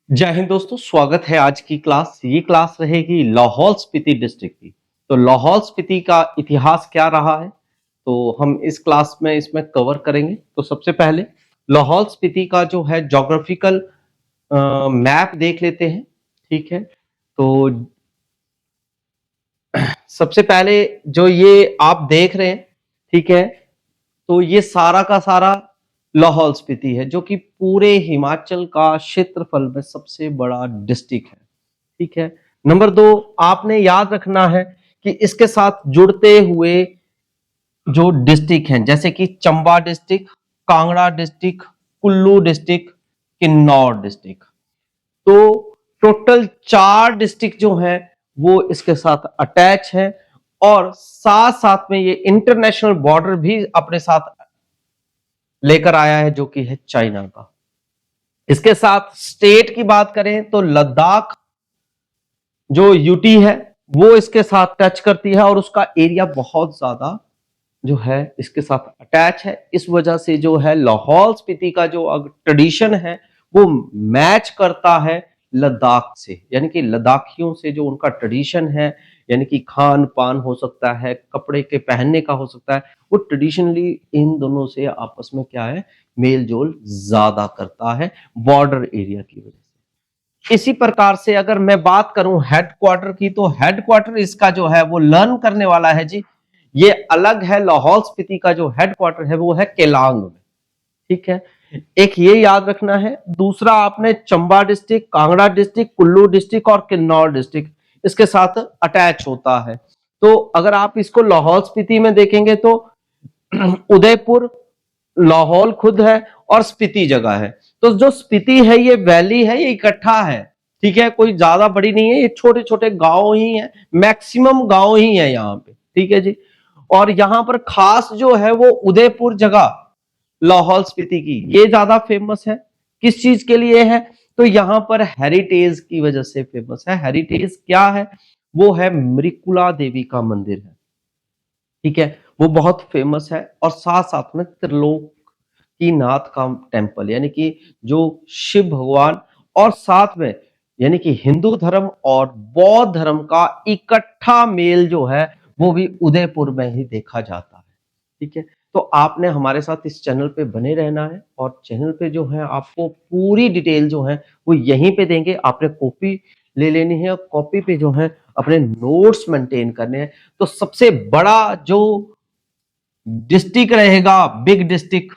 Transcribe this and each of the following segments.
जय हिंद दोस्तों, स्वागत है आज की क्लास। ये क्लास रहेगी लाहौल स्पीति डिस्ट्रिक्ट की। तो लाहौल स्पीति का इतिहास क्या रहा है तो हम इस क्लास में इसमें कवर करेंगे। तो सबसे पहले लाहौल स्पीति का जो है ज्योग्राफिकल मैप देख लेते हैं। ठीक है, तो सबसे पहले जो ये आप देख रहे हैं, ठीक है, तो ये सारा का सारा लाहौल स्पीति है जो कि पूरे हिमाचल का क्षेत्रफल में सबसे बड़ा डिस्ट्रिक्ट है। ठीक है। नंबर 2, आपने याद रखना है कि इसके साथ जुड़ते हुए जो डिस्ट्रिक्ट हैं जैसे कि Chamba district, Kangra district, Kullu district, Kinnaur district, तो टोटल 4 डिस्ट्रिक्ट जो हैं वो इसके साथ अटैच है और साथ साथ में ये इंटरनेशनल बॉर्डर भी अपने साथ लेकर आया है जो कि है चाइना का। इसके साथ स्टेट की बात करें तो लद्दाख जो यूटी है वो इसके साथ टच करती है और उसका एरिया बहुत ज्यादा जो है इसके साथ अटैच है। इस वजह से जो है लाहौल स्पीति का जो ट्रेडिशन है वो मैच करता है लद्दाख से, यानी कि लद्दाखियों से जो उनका ट्रेडिशन है, यानी कि खान पान हो सकता है, कपड़े के पहनने का हो सकता है, वो ट्रेडिशनली इन दोनों से आपस में क्या है, मेल जोल ज्यादा करता है बॉर्डर एरिया की वजह से। इसी प्रकार से अगर मैं बात करूं हेडक्वार्टर की, तो हेडक्वार्टर इसका जो है वो लर्न करने वाला है जी, ये अलग है। लाहौल स्पीति का जो हेडक्वार्टर है वो है केलांग में। ठीक है, एक ये याद रखना है। दूसरा, आपने Chamba district, Kangra district, Kullu district और किन्नौर डिस्ट्रिक्ट इसके साथ अटैच होता है। तो अगर आप इसको लाहौल स्पीति में देखेंगे तो उदयपुर, लाहौल खुद है और स्पीति जगह है। तो जो स्पीति है ये वैली है, ये इकट्ठा है। ठीक है, कोई ज्यादा बड़ी नहीं है, ये छोटे छोटे गांव ही है, मैक्सिमम गांव ही है यहाँ पे। ठीक है जी। और यहाँ पर खास जो है वो उदयपुर जगह लाहौल स्पीति की ये ज्यादा फेमस है। किस चीज के लिए है? तो यहाँ पर हेरिटेज की वजह से फेमस है। हेरिटेज क्या है? वो है मृकुला देवी का मंदिर है। ठीक है, वो बहुत फेमस है। और साथ साथ में त्रिलोक की नाथ का टेम्पल, यानी कि जो शिव भगवान और साथ में यानी कि हिंदू धर्म और बौद्ध धर्म का इकट्ठा मेल जो है वो भी उदयपुर में ही देखा जाता है। ठीक है, तो आपने हमारे साथ इस चैनल पे बने रहना है और चैनल पे जो है आपको पूरी डिटेल जो है वो यहीं पे देंगे। आपने कॉपी ले लेनी है और कॉपी पे जो है अपने नोट्स मेंटेन करने हैं। तो सबसे बड़ा जो डिस्ट्रिक्ट रहेगा, बिग डिस्ट्रिक्ट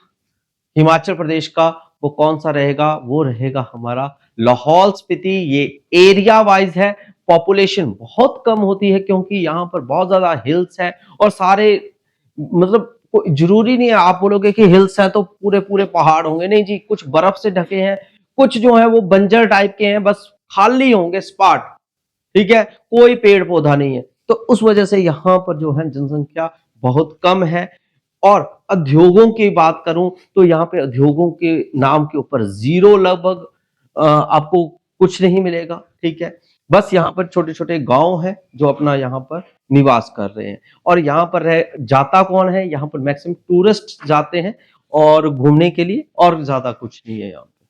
हिमाचल प्रदेश का, वो कौन सा रहेगा? वो रहेगा हमारा लाहौल स्पीति। ये एरिया वाइज है, पॉपुलेशन बहुत कम होती है क्योंकि यहाँ पर बहुत ज्यादा हिल्स है और सारे मतलब जरूरी नहीं है आप बोलोगे कि हिल्स है तो पूरे पूरे पहाड़ होंगे, नहीं जी, कुछ बर्फ से ढके हैं, कुछ जो है वो बंजर टाइप के हैं, बस खाली होंगे स्पॉट। ठीक है, कोई पेड़ पौधा नहीं है। तो उस वजह से यहाँ पर जो है जनसंख्या बहुत कम है। और उद्योगों की बात करूं तो यहाँ पे उद्योगों के नाम के ऊपर जीरो लगभग आपको कुछ नहीं मिलेगा। ठीक है, बस यहाँ पर छोटे छोटे गांव हैं जो अपना यहाँ पर निवास कर रहे हैं। और यहाँ पर रह जाता कौन है? यहाँ पर मैक्सिमम टूरिस्ट जाते हैं और घूमने के लिए, और ज्यादा कुछ नहीं है यहाँ पे।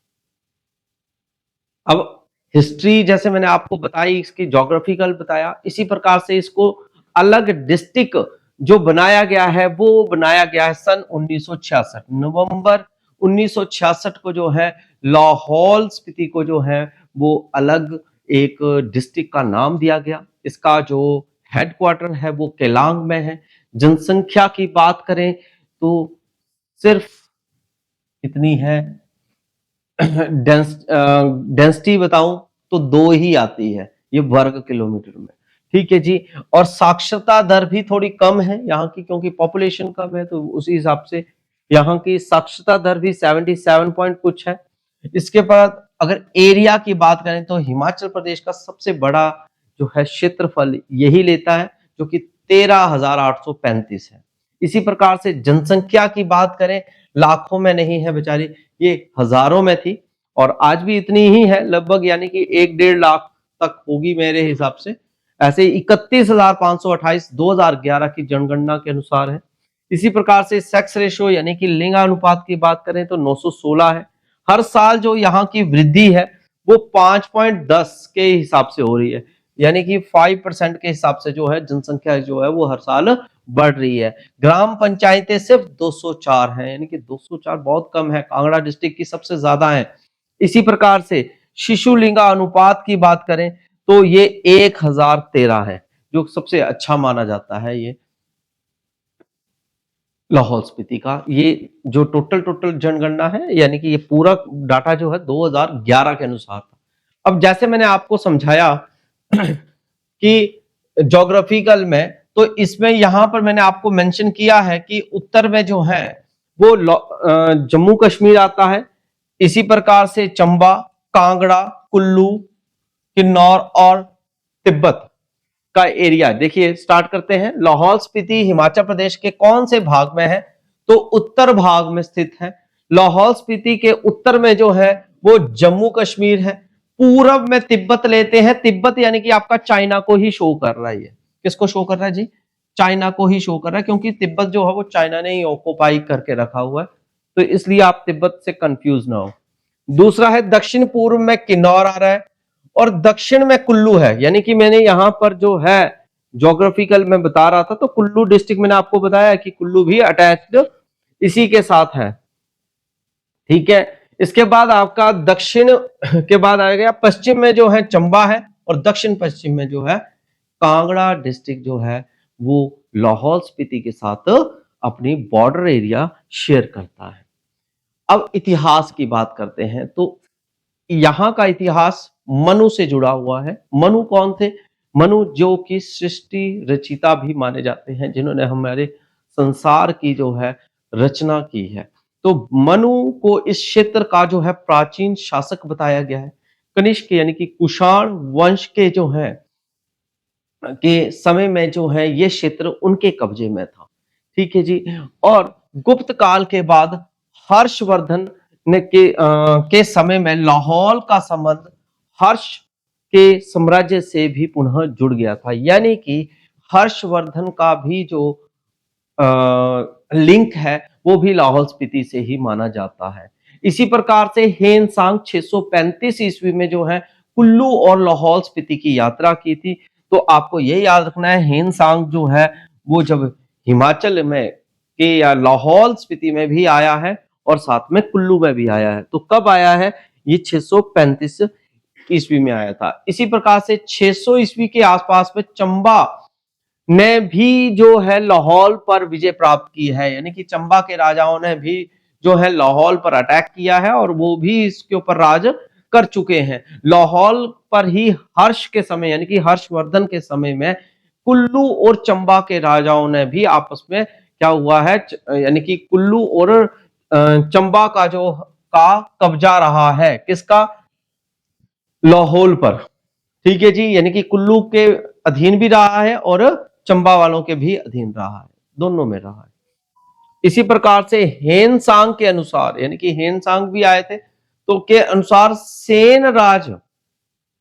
अब हिस्ट्री जैसे मैंने आपको बताई, इसकी ज्योग्राफिकल बताया, इसी प्रकार से इसको अलग डिस्ट्रिक्ट जो बनाया गया है वो बनाया गया है सन 1966, नवंबर 1966 को जो है लाहौल स्पीति को जो है वो अलग एक डिस्ट्रिक्ट का नाम दिया गया। इसका जो हेडक्वार्टर है वो केलांग में है। जनसंख्या की बात करें तो सिर्फ इतनी है, डेंसिटी बताऊं तो 2 ही आती है ये वर्ग किलोमीटर में। ठीक है जी। और साक्षरता दर भी थोड़ी कम है यहाँ की, क्योंकि पॉपुलेशन कम है तो उसी हिसाब से यहाँ की साक्षरता दर भी 77 पॉइंट कुछ है। इसके बाद अगर एरिया की बात करें तो हिमाचल प्रदेश का सबसे बड़ा जो है क्षेत्रफल यही लेता है जो कि 13,835 है। इसी प्रकार से जनसंख्या की बात करें, लाखों में नहीं है बेचारी, ये हजारों में थी और आज भी इतनी ही है लगभग, यानी कि 1-1.5 लाख तक होगी मेरे हिसाब से। ऐसे 31,528 2011 की जनगणना के अनुसार है। इसी प्रकार से सेक्स रेशो यानी कि लिंग अनुपात की बात करें तो 916 है। हर साल जो यहाँ की वृद्धि है वो 5.10 के हिसाब से हो रही है, यानी कि 5% के हिसाब से जो है जनसंख्या जो है वो हर साल बढ़ रही है। ग्राम पंचायतें सिर्फ 204 हैं, यानी कि 204 बहुत कम है, कांगड़ा डिस्ट्रिक्ट की सबसे ज्यादा है। इसी प्रकार से शिशु लिंगा अनुपात की बात करें तो ये 1013 है, जो सबसे अच्छा माना जाता है ये लाहौल स्पीति का। ये जो टोटल जनगणना है, यानी कि ये पूरा डाटा जो है 2011 के अनुसार था। अब जैसे मैंने आपको समझाया कि ज्योग्राफिकल में, तो इसमें यहां पर मैंने आपको मेंशन किया है कि उत्तर में जो है वो जम्मू कश्मीर आता है, इसी प्रकार से चंबा, कांगड़ा, कुल्लू, किन्नौर और तिब्बत का एरिया। देखिए स्टार्ट करते हैं। लाहौल स्पीति हिमाचल प्रदेश के कौन से भाग में है? तो उत्तर भाग में स्थित है। लाहौल स्पीति के उत्तर में जो है वो जम्मू कश्मीर है। पूरब में तिब्बत लेते हैं, तिब्बत यानी कि आपका चाइना को ही शो कर रहा है। ये किसको शो कर रहा है जी? चाइना को ही शो कर रहा है, क्योंकि तिब्बत जो है वो चाइना ने ही ऑक्युपाई करके रखा हुआ है, तो इसलिए आप तिब्बत से कंफ्यूज ना हो। दूसरा है दक्षिण पूर्व में किन्नौर आ रहा है और दक्षिण में कुल्लू है, यानी कि मैंने यहां पर जो है ज्योग्राफिकल में बता रहा था, तो कुल्लू डिस्ट्रिक्ट मैंने आपको बताया कि कुल्लू भी अटैच्ड इसी के साथ है। ठीक है, इसके बाद आपका दक्षिण के बाद आ गया पश्चिम में जो है चंबा है और दक्षिण पश्चिम में जो है कांगड़ा डिस्ट्रिक्ट जो है वो लाहौल स्पीति के साथ अपनी बॉर्डर एरिया शेयर करता है। अब इतिहास की बात करते हैं, तो यहां का इतिहास मनु से जुड़ा हुआ है। मनु कौन थे? मनु जो कि सृष्टि रचिता भी माने जाते हैं, जिन्होंने हमारे संसार की जो है रचना की है। तो मनु को इस क्षेत्र का जो है प्राचीन शासक बताया गया है। कनिष्क यानी कि कुषाण वंश के जो है के समय में जो है ये क्षेत्र उनके कब्जे में था। ठीक है जी। और गुप्त काल के बाद हर्षवर्धन ने के समय में लाहौल का संबंध हर्ष के साम्राज्य से भी पुनः जुड़ गया था, यानी कि हर्षवर्धन का भी जो लिंक है वो भी लाहौल स्पीति से ही माना जाता है। इसी प्रकार से हेन सांग 635 ईस्वी में जो है कुल्लू और लाहौल स्पीति की यात्रा की थी। तो आपको ये याद रखना है, हेन सांग जो है वो जब हिमाचल में के या लाहौल स्पीति में भी आया है और साथ में कुल्लू में भी आया है। तो कब आया है? ये 635 ईस्वी में आया था। इसी प्रकार से 600 ईस्वी के आसपास में चंबा ने भी जो है लाहौल पर विजय प्राप्त की है, यानी कि चंबा के राजाओं ने भी जो है लाहौल पर अटैक किया है और वो भी इसके ऊपर राज कर चुके हैं। लाहौल पर ही हर्ष के समय यानी कि हर्षवर्धन के समय में कुल्लू और चंबा के राजाओं ने भी आपस में क्या हुआ है, यानी कि कुल्लू और चंबा का जो का कब्जा रहा है, किसका? लाहौल पर। ठीक है जी, यानी कि कुल्लू के अधीन भी रहा है और चंबा वालों के भी अधीन रहा है, दोनों में रहा है। इसी प्रकार से हेन सांग के अनुसार, यानी कि हेन सांग भी आए थे, तो के अनुसार सेन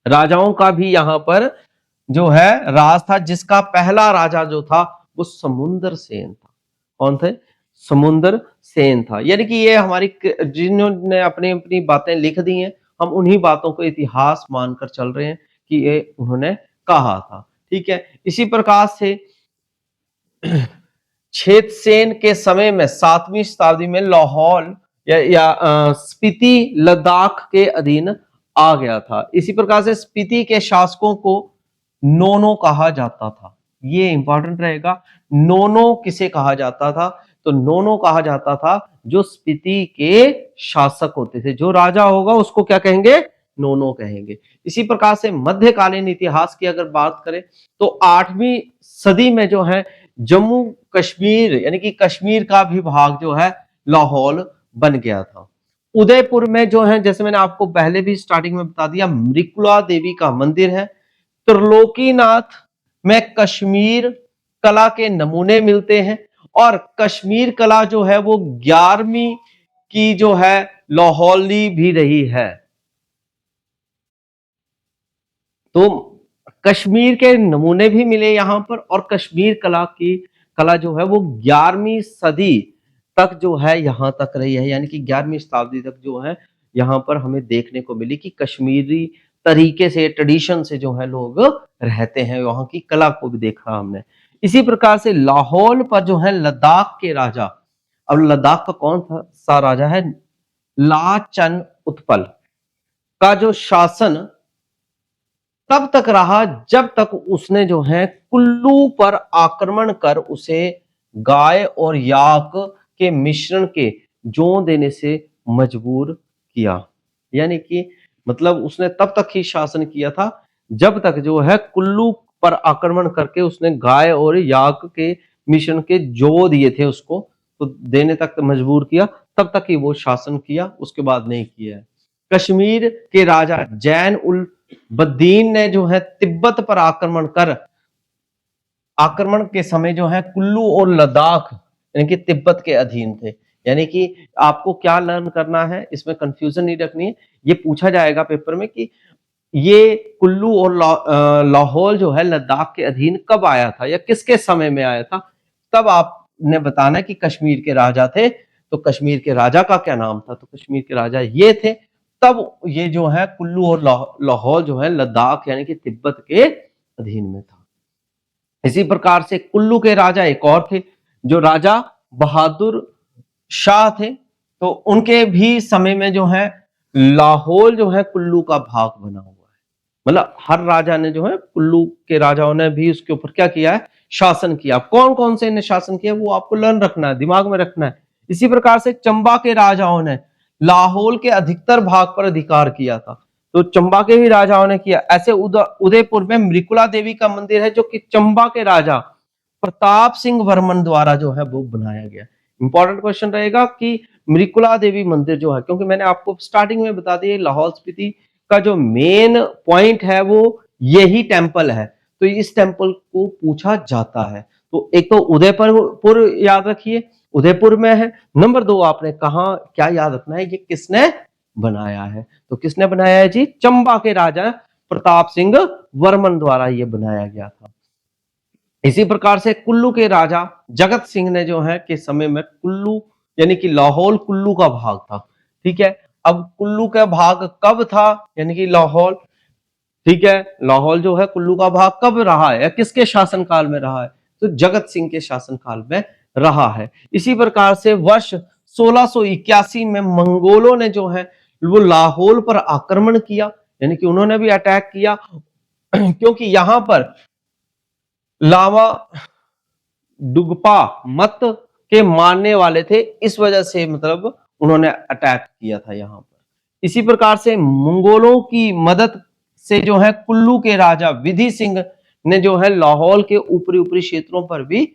राजाओं का भी यहां पर जो है राज था, जिसका पहला राजा जो था वो समुद्र सेन था। कौन थे? समुद्र सेन था। यानी कि ये हमारी जिन्होंने अपनी अपनी बातें लिख दी हैं, हम उन्हीं बातों को इतिहास मानकर चल रहे हैं कि ये उन्होंने कहा था। ठीक है, इसी प्रकार से छेदसेन के समय में 7वीं शताब्दी में लाहौल या स्पीति लद्दाख के अधीन आ गया था। इसी प्रकार से स्पीति के शासकों को नोनो कहा जाता था। ये इंपॉर्टेंट रहेगा, नोनो किसे कहा जाता था? तो नोनो कहा जाता था जो स्पीति के शासक होते थे, जो राजा होगा उसको क्या कहेंगे? नोनो कहेंगे। इसी प्रकार से मध्यकालीन इतिहास की अगर बात करें तो 8वीं सदी में जो है जम्मू कश्मीर यानी कि कश्मीर का भी भाग जो है लाहौल बन गया था। उदयपुर में जो है, जैसे मैंने आपको पहले भी स्टार्टिंग में बता दिया, मृकुला देवी का मंदिर है। त्रिलोकीनाथ में कश्मीर कला के नमूने मिलते हैं और कश्मीर कला जो है वो 11वीं की जो है लाहौली भी रही है। तो कश्मीर के नमूने भी मिले यहां पर, और कश्मीर कला जो है वो 11वीं सदी तक जो है यहां तक रही है, यानी कि 11वीं शताब्दी तक जो है यहाँ पर हमें देखने को मिली कि कश्मीरी तरीके से, ट्रेडिशन से जो है लोग रहते हैं, वहां की कला को भी देखा हमने। इसी प्रकार से लाहौल पर जो है लद्दाख के राजा, अब लद्दाख का कौन था सा राजा है, लाचन उत्पल का जो शासन तब तक रहा जब तक उसने जो है कुल्लू पर आक्रमण कर उसे गाय और याक के मिश्रण के जौ देने से मजबूर किया। यानी कि मतलब उसने तब तक ही शासन किया था जब तक जो है कुल्लू पर आक्रमण करके उसने गाय और याक के मिश्रण के जौ दिए थे उसको, तो देने तक मजबूर किया, तब तक ही वो शासन किया, उसके बाद नहीं किया है। कश्मीर के राजा जैन उल बद्दीन ने जो है तिब्बत पर आक्रमण के समय जो है कुल्लू और लद्दाख यानी कि तिब्बत के अधीन थे। यानी कि आपको क्या लर्न करना है, इसमें कंफ्यूजन नहीं रखनी है। ये पूछा जाएगा पेपर में कि ये कुल्लू और लाहौल जो है लद्दाख के अधीन कब आया था या किसके समय में आया था, तब आपने बताना है कि कश्मीर के राजा थे, तो कश्मीर के राजा का क्या नाम था, तो कश्मीर के राजा ये थे, तब ये जो है कुल्लू और लाहौल जो है लद्दाख यानी कि तिब्बत के अधीन में था। इसी प्रकार से कुल्लू के राजा एक और थे जो राजा बहादुर शाह थे, तो उनके भी समय में जो है लाहौल जो है कुल्लू का भाग बना हुआ है। मतलब हर राजा ने जो है, कुल्लू के राजाओं ने भी उसके ऊपर क्या किया है, शासन किया। कौन कौन से ने शासन किया वो आपको लर्न रखना है, दिमाग में रखना है। इसी प्रकार से चंबा के राजाओं ने लाहौल के अधिकतर भाग पर अधिकार किया था, तो चंबा के भी राजाओं ने किया। ऐसे उदयपुर में मृकुला देवी का मंदिर है जो कि चंबा के राजा प्रताप सिंह वर्मन द्वारा जो है वो बनाया गया। इंपॉर्टेंट क्वेश्चन रहेगा कि मृकुला देवी मंदिर जो है, क्योंकि मैंने आपको स्टार्टिंग में बता दिया लाहौल स्पीति का जो मेन पॉइंट है वो यही टेंपल है, तो इस टेंपल को पूछा जाता है। तो एक तो उदयपुर याद रखिए, उदयपुर में है। नंबर 2 आपने कहा क्या याद रखना है, ये किसने बनाया है, तो किसने बनाया है जी, चंबा के राजा प्रताप सिंह वर्मन द्वारा ये बनाया गया था। इसी प्रकार से कुल्लू के राजा जगत सिंह ने जो है के समय में कुल्लू यानी कि लाहौल कुल्लू का भाग था, ठीक है। अब कुल्लू का भाग कब था, यानी कि लाहौल, ठीक है, लाहौल जो है कुल्लू का भाग कब रहा है या किसके शासनकाल में रहा है, तो जगत सिंह के शासनकाल में रहा है। इसी प्रकार से वर्ष 1681 में मंगोलों ने जो है वो लाहौल पर आक्रमण किया, यानी कि उन्होंने भी अटैक किया क्योंकि यहां पर लावा डुगपा मत के मानने वाले थे, इस वजह से मतलब उन्होंने अटैक किया था यहां पर। इसी प्रकार से मंगोलों की मदद से जो है कुल्लू के राजा विधि सिंह ने जो है लाहौल के ऊपरी ऊपरी क्षेत्रों पर भी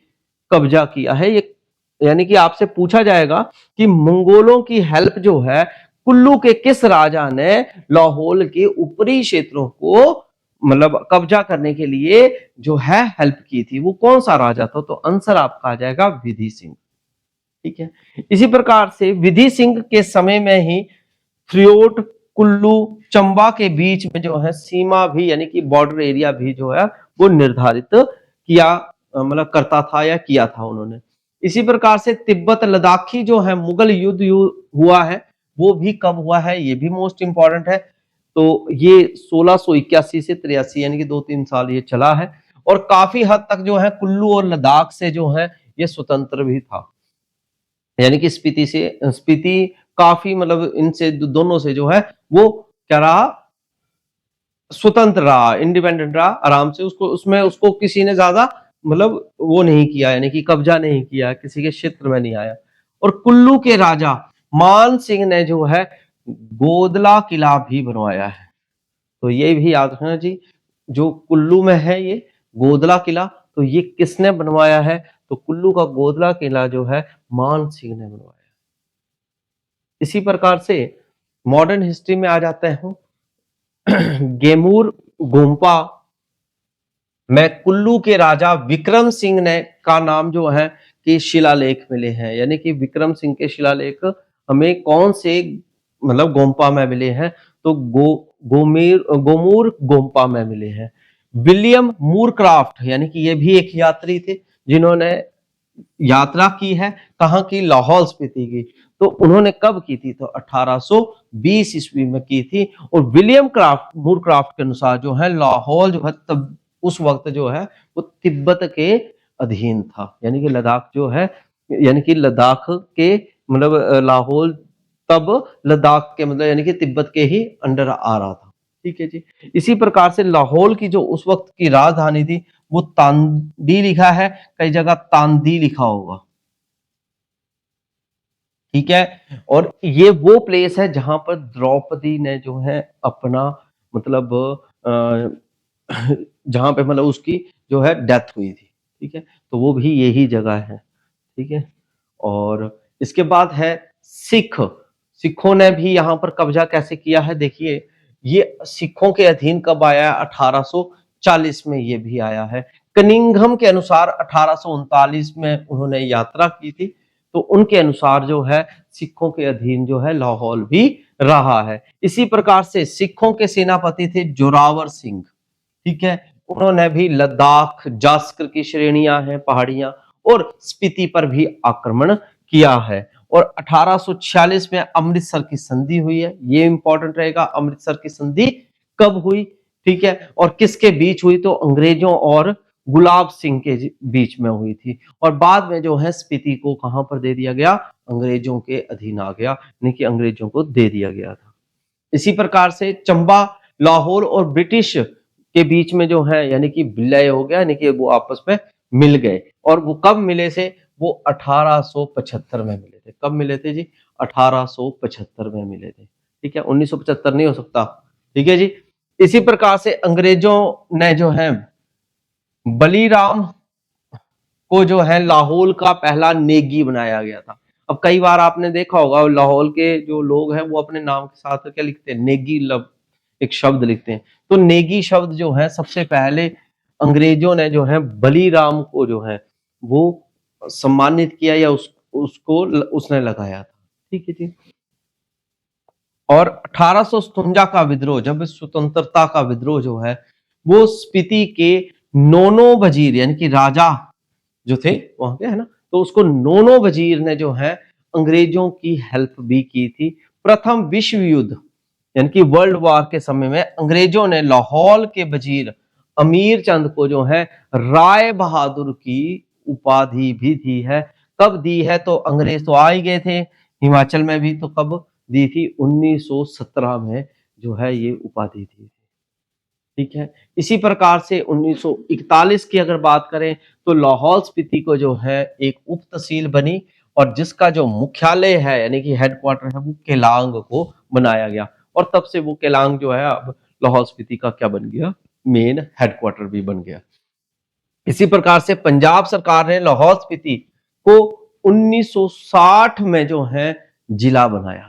कब्जा किया है। ये यानी कि आपसे पूछा जाएगा कि मंगोलों की हेल्प जो है कुल्लू के किस राजा ने लाहौल के ऊपरी क्षेत्रों को मतलब कब्जा करने के लिए जो है हेल्प की थी, वो कौन सा राजा था, तो आंसर आपका आ जाएगा विधि सिंह, ठीक है। इसी प्रकार से विधि सिंह के समय में ही थ्रियोट कुल्लू चंबा के बीच में जो है सीमा भी यानी कि बॉर्डर एरिया भी जो है वो निर्धारित किया मतलब करता था या किया था उन्होंने। इसी प्रकार से तिब्बत लद्दाखी जो है मुगल युद्ध हुआ है, वो भी कब हुआ है, ये भी मोस्ट इंपॉर्टेंट है। तो ये 1681 से 83 यानी कि 2-3 साल ये चला है, और काफी हद तक जो है कुल्लू और लद्दाख से जो है ये स्वतंत्र भी था, यानी कि स्पीति काफी मतलब इनसे दोनों से जो है वो क्या रहा, स्वतंत्र रहा, इंडिपेंडेंट रहा आराम से। उसको किसी ने ज्यादा मतलब वो नहीं किया, यानी कि कब्जा नहीं किया, किसी के क्षेत्र में नहीं आया। और कुल्लू के राजा मान सिंह ने जो है गोदला किला भी बनवाया है, तो ये भी याद रखना जी, जो कुल्लू में है ये गोदला किला, तो ये किसने बनवाया है, तो कुल्लू का गोदला किला जो है मान सिंह ने बनवाया। इसी प्रकार से मॉडर्न हिस्ट्री में आ जाते हैं गेमूर गोम्पा में कुल्लू के राजा विक्रम सिंह ने का नाम जो है कि शिलालेख मिले हैं, यानी कि विक्रम सिंह के शिलालेख हमें कौन से मतलब गोम्पा में मिले हैं, तो गोमूर गोम्पा में मिले हैं। विलियम मूरक्राफ्ट यानी कि ये भी एक यात्री थे जिन्होंने यात्रा की है, कहाँ की, लाहौल स्पीति की, तो उन्होंने कब की थी? तो 1820 ईस्वी में की थी। और विलियम क्राफ्ट, मूरक्राफ्ट के अनुसार जो है लाहौल जो है तब उस वक्त जो है वो तिब्बत के अधीन था, यानी कि लद्दाख जो है, यानी कि लद्दाख के मतलब लाहौल तब लद्दाख के मतलब यानी कि तिब्बत के ही अंडर आ रहा था। ठीक है जी। इसी प्रकार से लाहौल की जो उस वक्त की राजधानी थी वो तांदी लिखा है, कई जगह तांदी लिखा होगा। ठीक है। और ये वो प्लेस है जहां पर द्रौपदी ने जो है अपना मतलब जहां पे मतलब उसकी जो है डेथ हुई थी। ठीक है, तो वो भी यही जगह है। ठीक है। और इसके बाद है सिखों ने भी यहाँ पर कब्जा कैसे किया है, देखिए ये सिखों के अधीन कब आया है? 1840 में ये भी आया है। कनिंघम के अनुसार 1839 में उन्होंने यात्रा की थी, तो उनके अनुसार जो है सिखों के अधीन जो है लाहौल भी रहा है। इसी प्रकार से सिखों के सेनापति थे जोरावर सिंह। ठीक है, उन्होंने भी लद्दाख, जास्कर की श्रेणियां हैं, पहाड़ियां, और स्पीति पर भी आक्रमण किया है। और 1846 में अमृतसर की संधि हुई है, ये इंपॉर्टेंट रहेगा। अमृतसर की संधि कब हुई? ठीक है, और किसके बीच हुई? तो अंग्रेजों और गुलाब सिंह के बीच में हुई थी। और बाद में जो है स्पीति को कहां पर दे दिया गया? अंग्रेजों के अधीन आ गया, यानी कि अंग्रेजों को दे दिया गया था। इसी प्रकार से चंबा, लाहौर और ब्रिटिश के बीच में जो है यानी कि विलय हो गया, यानी कि वो आपस में मिल गए। और वो कब मिले थे? वो 1875 में मिले थे। कब मिले थे जी? 1875 में मिले थे। ठीक है, 1975 नहीं हो सकता। ठीक है जी। इसी प्रकार से अंग्रेजों ने जो है बलीराम को जो है लाहौल का पहला नेगी बनाया गया था। अब कई बार आपने देखा होगा लाहौल के जो लोग हैं वो अपने नाम के साथ क्या लिखते हैं? नेगी, लब एक शब्द लिखते हैं। तो नेगी शब्द जो है सबसे पहले अंग्रेजों ने जो है बलीराम को जो है वो सम्मानित किया, या उसको उसने लगाया था। ठीक है जी। और 1857 का विद्रोह, जब स्वतंत्रता का विद्रोह जो है वो स्पीति के नोनो वजीर यानी कि राजा जो थे वहां के, है ना, तो उसको नोनो वजीर ने जो है अंग्रेजों की हेल्प भी की थी। प्रथम विश्व युद्ध यानी कि वर्ल्ड वॉर के समय में अंग्रेजों ने लाहौल के वजीर अमीर चंद को जो है राय बहादुर की उपाधि भी दी है। कब दी है? तो अंग्रेज तो आ ही गए थे हिमाचल में भी, तो कब दी थी? 1917 में जो है ये उपाधि दी थी। ठीक है। इसी प्रकार से 1941 की अगर बात करें तो लाहौल स्पीति को जो है एक उप तहसील बनी, और जिसका जो मुख्यालय है यानी कि हेडक्वार्टर है वो केलांग को बनाया गया। और तब से वो केलांग जो है अब लाहौल स्पीति का क्या बन गया? मेन हेडक्वार्टर भी बन गया। इसी प्रकार से पंजाब सरकार ने लाहौल स्पीति को 1960 में जो है जिला बनाया गया।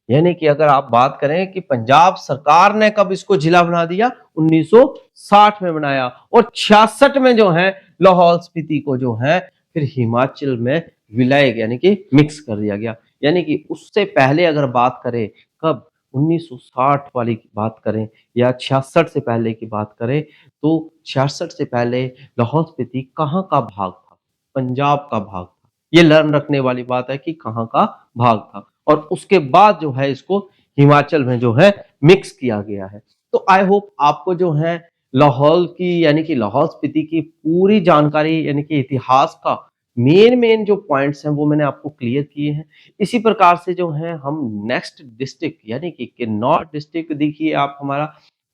यानी कि अगर आप बात करें कि पंजाब सरकार ने कब इसको जिला बना दिया? 1960 में बनाया। और 66 में जो है लाहौल स्पीति को जो है फिर हिमाचल में विलय यानी कि मिक्स कर दिया गया। यानी कि उससे पहले अगर बात करें कब 1960 वाली की बात करें या 66 से पहले की बात करें, तो 66 से पहले लाहौल स्पीति कहाँ का भाग था? पंजाब का भाग था। ये लर्न रखने वाली बात है कि कहाँ का भाग था। और उसके बाद जो है इसको हिमाचल में जो है मिक्स किया गया है। तो आई होप आपको जो है लाहौल की यानी कि लाहौल स्पीति की पूरी जानकारी यानी कि इतिहास का मेन जो पॉइंट्स हैं वो मैंने आपको क्लियर किए हैं। इसी प्रकार से जो है हम नेक्स्ट डिस्ट्रिक्ट यानी कि किन्नौर डिस्ट्रिक्ट देखिए आप हमारा,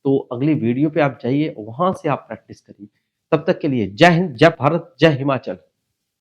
तो अगली वीडियो पे आप जाइए, वहां से आप प्रैक्टिस करिए। तब तक के लिए जय हिंद, जय भारत, जय हिमाचल।